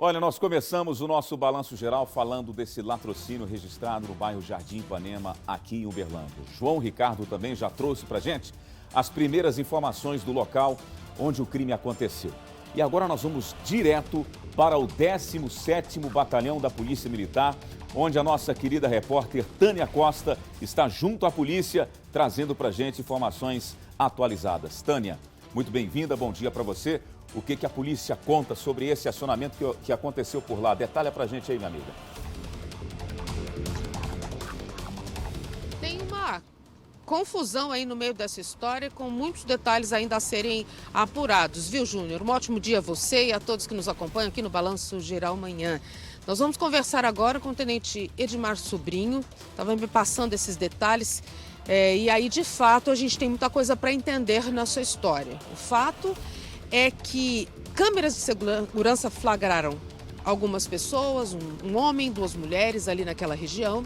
Olha, nós começamos o nosso balanço geral falando desse latrocínio registrado no bairro Jardim Ipanema, aqui em Uberlândia. João Ricardo também já trouxe pra gente as primeiras informações do local onde o crime aconteceu. E agora nós vamos direto para o 17º Batalhão da Polícia Militar, onde a nossa querida repórter Tânia Costa está junto à polícia, trazendo pra gente informações atualizadas. Tânia, muito bem-vinda, bom dia para você. O que a polícia conta sobre esse acionamento que aconteceu por lá? Detalha pra gente aí, minha amiga. Tem uma confusão aí no meio dessa história, com muitos detalhes ainda a serem apurados, viu, Júnior? Um ótimo dia a você e a todos que nos acompanham aqui no Balanço Geral Manhã. Nós vamos conversar agora com o tenente Edmar Sobrinho, estava me passando esses detalhes, e aí, de fato, a gente tem muita coisa para entender nessa história. O fato é que câmeras de segurança flagraram algumas pessoas, um homem, duas mulheres ali naquela região.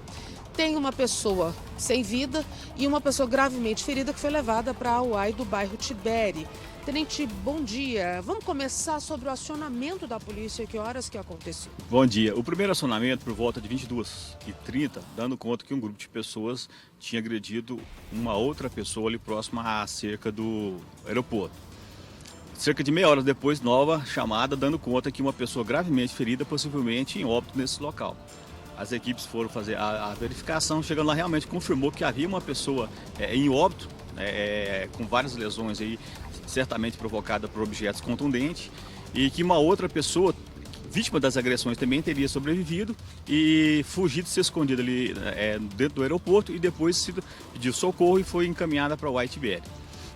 Tem uma pessoa sem vida e uma pessoa gravemente ferida que foi levada para a UAI do bairro Tibere. Tenente, bom dia. Vamos começar sobre o acionamento da polícia. Que horas que aconteceu? Bom dia. O primeiro acionamento por volta de 22h30, dando conta que um grupo de pessoas tinha agredido uma outra pessoa ali próxima à cerca do aeroporto. Cerca de meia hora depois, nova chamada dando conta que uma pessoa gravemente ferida, possivelmente em óbito nesse local. As equipes foram fazer a verificação, chegando lá realmente confirmou que havia uma pessoa em óbito, com várias lesões aí, certamente provocada por objetos contundentes, e que uma outra pessoa, vítima das agressões, também teria sobrevivido e fugido, se escondido ali dentro do aeroporto e depois pediu socorro e foi encaminhada para o UAI Tibere.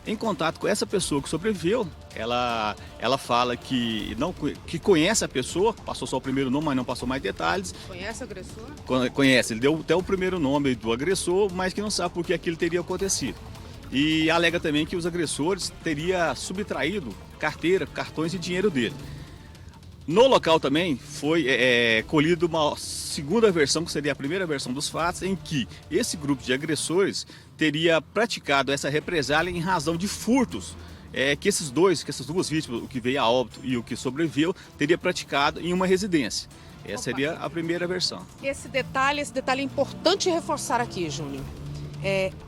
Em contato com essa pessoa que sobreviveu, ela fala que conhece a pessoa, passou só o primeiro nome, mas não passou mais detalhes. Conhece o agressor? Conhece, ele deu até o primeiro nome do agressor, mas que não sabe por que aquilo teria acontecido. E alega também que os agressores teriam subtraído carteira, cartões e dinheiro dele. No local também foi colhido uma segunda versão, que seria a primeira versão dos fatos, em que esse grupo de agressores teria praticado essa represália em razão de furtos que essas duas vítimas, o que veio a óbito e o que sobreviveu, teria praticado em uma residência. Essa seria a primeira versão. Esse detalhe é importante reforçar aqui, Júnior.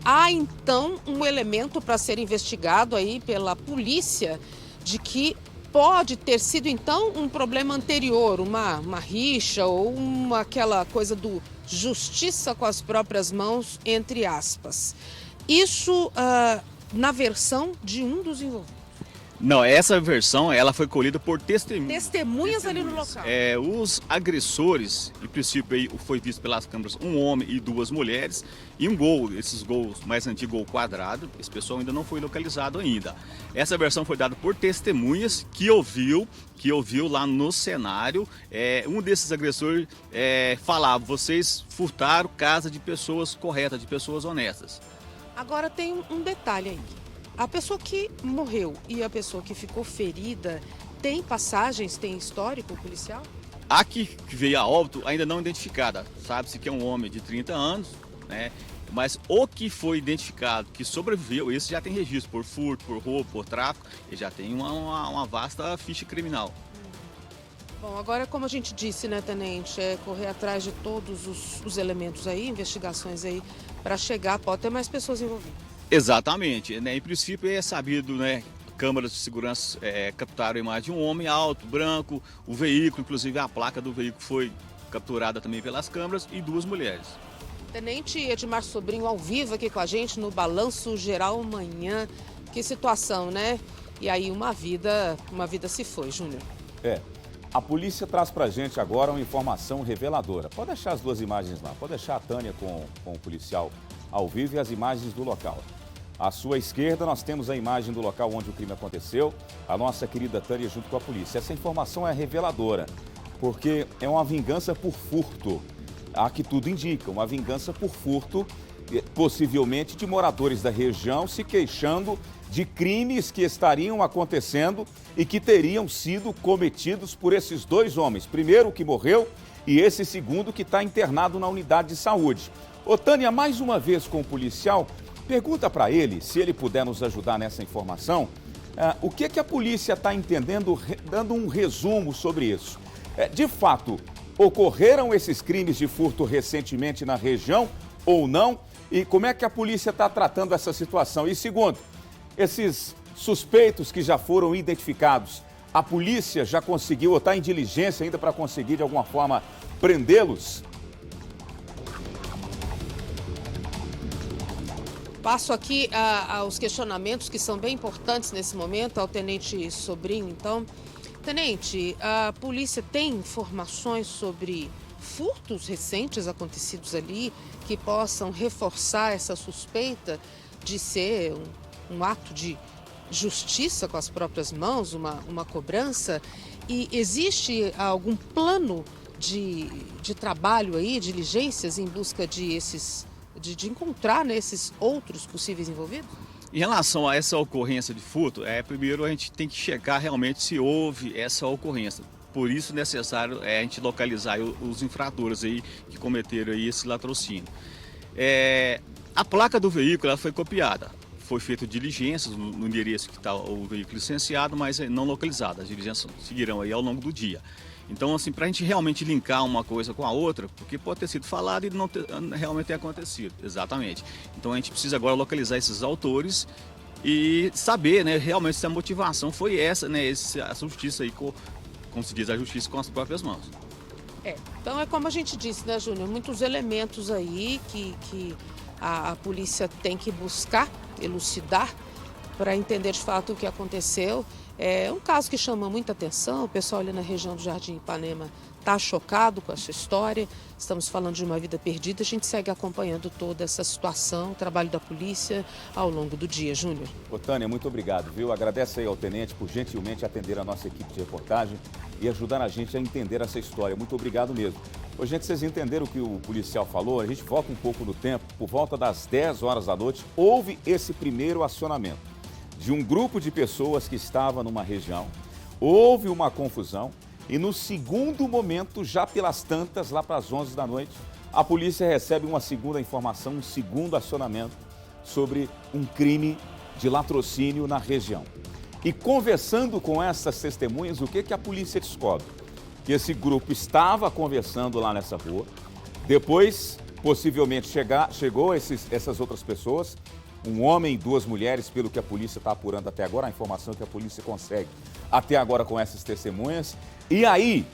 Há então um elemento para ser investigado aí pela polícia de que pode ter sido então um problema anterior, uma rixa ou aquela coisa do justiça com as próprias mãos, entre aspas. Isso na versão de um dos envolvidos. Não, essa versão ela foi colhida por testemunhas. Testemunhas ali no local. Os agressores, em princípio aí foi visto pelas câmeras um homem e duas mulheres e um gol, esses gols mais antigos, gol quadrado, esse pessoal ainda não foi localizado ainda. Essa versão foi dada por testemunhas que ouviu lá no cenário, um desses agressores falava: vocês furtaram casa de pessoas corretas, de pessoas honestas. Agora tem um detalhe aí. A pessoa que morreu e a pessoa que ficou ferida tem passagens, tem histórico policial? A que veio a óbito ainda não identificada. Sabe-se que é um homem de 30 anos, né? Mas o que foi identificado, que sobreviveu, esse já tem registro por furto, por roubo, por tráfico, e já tem uma vasta ficha criminal. Bom, agora, como a gente disse, né, tenente, correr atrás de todos os elementos aí, investigações aí, para chegar, pode ter mais pessoas envolvidas. Exatamente, né? Em princípio é sabido, né? Câmeras de segurança captaram a imagem de um homem alto, branco, o veículo, inclusive a placa do veículo foi capturada também pelas câmeras, e duas mulheres. Tenente Edmar Sobrinho ao vivo aqui com a gente no Balanço Geral Manhã. Que situação, né? E aí uma vida se foi, Júnior. A polícia traz pra gente agora uma informação reveladora. Pode deixar as duas imagens lá, pode deixar a Tânia com o policial ao vivo e as imagens do local. À sua esquerda nós temos a imagem do local onde o crime aconteceu, a nossa querida Tânia junto com a polícia. Essa informação é reveladora, porque é uma vingança por furto. Há que tudo indica, uma vingança por furto, possivelmente de moradores da região se queixando de crimes que estariam acontecendo e que teriam sido cometidos por esses dois homens. Primeiro o que morreu e esse segundo que está internado na unidade de saúde. Ô Tânia, mais uma vez com o policial, pergunta para ele, se ele puder nos ajudar nessa informação, o que a polícia está entendendo, dando um resumo sobre isso. De fato, ocorreram esses crimes de furto recentemente na região ou não? E como é que a polícia está tratando essa situação? E segundo, esses suspeitos que já foram identificados, a polícia já conseguiu ou está em diligência ainda para conseguir de alguma forma prendê-los? Passo aqui aos questionamentos que são bem importantes nesse momento ao Tenente Sobrinho. Então, Tenente, a polícia tem informações sobre furtos recentes acontecidos ali que possam reforçar essa suspeita de ser um ato de justiça com as próprias mãos, uma cobrança? E existe algum plano de trabalho aí, diligências em busca de encontrar esses outros possíveis envolvidos? Em relação a essa ocorrência de furto, primeiro a gente tem que checar realmente se houve essa ocorrência. Por isso é necessário a gente localizar os infratores aí que cometeram aí esse latrocínio. A placa do veículo ela foi copiada. Foi feito diligências no endereço que está o veículo licenciado, mas não localizado. As diligências seguirão aí ao longo do dia. Então, assim, para a gente realmente linkar uma coisa com a outra, porque pode ter sido falado e não realmente ter acontecido, exatamente. Então, a gente precisa agora localizar esses autores e saber, né, realmente se a motivação foi essa, né, a justiça aí, como se diz, a justiça com as próprias mãos. Então é como a gente disse, né, Júnior? Muitos elementos aí que a polícia tem que buscar, elucidar, para entender de fato o que aconteceu. É um caso que chama muita atenção, o pessoal ali na região do Jardim Ipanema está chocado com essa história. Estamos falando de uma vida perdida, a gente segue acompanhando toda essa situação, o trabalho da polícia ao longo do dia. Júnior. Ô, Tânia, muito obrigado, viu? Agradeço aí ao Tenente por gentilmente atender a nossa equipe de reportagem e ajudar a gente a entender essa história. Muito obrigado mesmo. Ô, gente, vocês entenderam o que o policial falou? A gente volta um pouco no tempo. Por volta das 10 horas da noite, houve esse primeiro acionamento de um grupo de pessoas que estava numa região, houve uma confusão e no segundo momento, já pelas tantas, lá para as 11 da noite, a polícia recebe uma segunda informação, um segundo acionamento sobre um crime de latrocínio na região. E conversando com essas testemunhas, o que a polícia descobre? Que esse grupo estava conversando lá nessa rua, depois, possivelmente, chegou essas outras pessoas, um homem e duas mulheres, pelo que a polícia está apurando até agora, a informação que a polícia consegue até agora com essas testemunhas. E aí,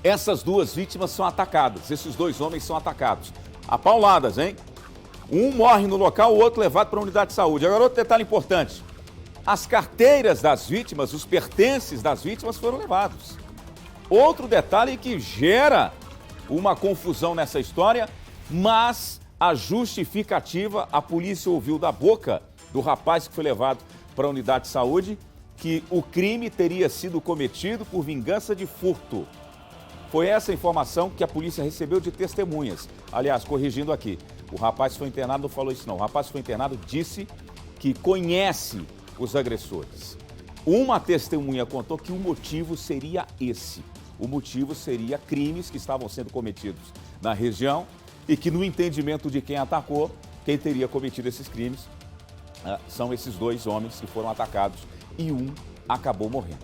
essas duas vítimas são atacadas, esses dois homens são atacados. Apauladas, hein? Um morre no local, o outro levado para a unidade de saúde. Agora, outro detalhe importante. As carteiras das vítimas, os pertences das vítimas foram levados. Outro detalhe que gera uma confusão nessa história, mas a justificativa, a polícia ouviu da boca do rapaz que foi levado para a unidade de saúde que o crime teria sido cometido por vingança de furto. Foi essa informação que a polícia recebeu de testemunhas. Aliás, corrigindo aqui, o rapaz foi internado, não falou isso não. O rapaz foi internado, disse que conhece os agressores. Uma testemunha contou que o motivo seria esse. O motivo seria crimes que estavam sendo cometidos na região e que, no entendimento de quem atacou, quem teria cometido esses crimes são esses dois homens que foram atacados e um acabou morrendo.